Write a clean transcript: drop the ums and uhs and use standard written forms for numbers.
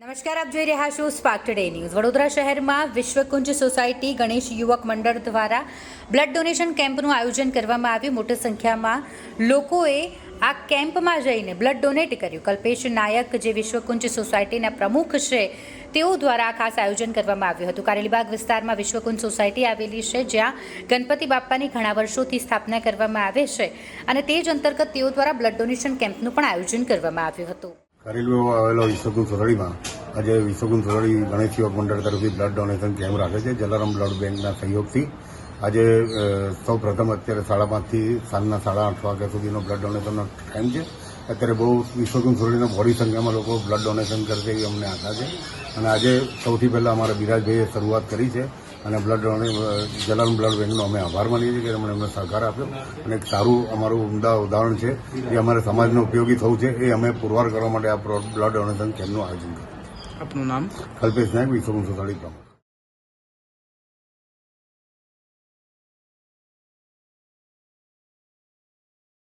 નમસ્કાર, આપ જોઈ રહ્યા છો સ્પાર્ક ટુડે ન્યૂઝ। વડોદરા શહેરમાં વિશ્વકુંજ સોસાયટી ગણેશ યુવક મંડળ દ્વારા બ્લડ ડોનેશન કેમ્પનું આયોજન કરવામાં આવ્યું। મોટી સંખ્યામાં લોકોએ આ કેમ્પમાં જઈને બ્લડ ડોનેટ કર્યું। કલ્પેશ નાયક, જે વિશ્વકુંજ સોસાયટીના પ્રમુખ છે, તેઓ દ્વારા આ ખાસ આયોજન કરવામાં આવ્યું હતું। કારેલીબાગ વિસ્તારમાં વિશ્વકુંજ સોસાયટી આવેલી છે, જ્યાં ગણપતિ બાપ્પાની ઘણા વર્ષોથી સ્થાપના કરવામાં આવે છે અને તે જ અંતર્ગત તેઓ દ્વારા બ્લડ ડોનેશન કેમ્પનું પણ આયોજન કરવામાં આવ્યું હતું। કારેલીબાગ આવેલો વિશ્વકુંજ સોસાયટીમાં આજે વિશ્વકુંજ સોસાયટી ગણેશ યુવક મંડળ તરફથી બ્લડ ડોનેશન કેમ્પ રાખે છે। જલારામ બ્લડ બેંકના સહયોગથી આજે સૌ પ્રથમ અત્યારે 5:30 થી સાંજના 8:30 વાગ્યા સુધીનો બ્લડ ડોનેશનનો ટાઈમ છે। અત્યારે બહુ વિશ્વકુંજ સોસાયટીના મોટી સંખ્યામાં લોકો બ્લડ ડોનેશન કરશે એવી અમને આશા છે અને આજે સૌથી પહેલાં અમારા બિરાજભાઈએ શરૂઆત કરી છે અને જલારામ બ્લડ બેંકનો અમે આભાર માનીએ છીએ કે એમને સહકાર આપ્યો અને એક સારું અમારું ઉમદા ઉદાહરણ છે જે અમારા સમાજને ઉપયોગી થવું છે એ અમે પુરવાર કરવા માટે આ બ્લડ ડોનેશન કેમ્પનું આયોજન કર્યું। આપનું નામ? કલ્પેશ નાયક, વિશ્વકુંજ સોસાયટી પ્રમુખ।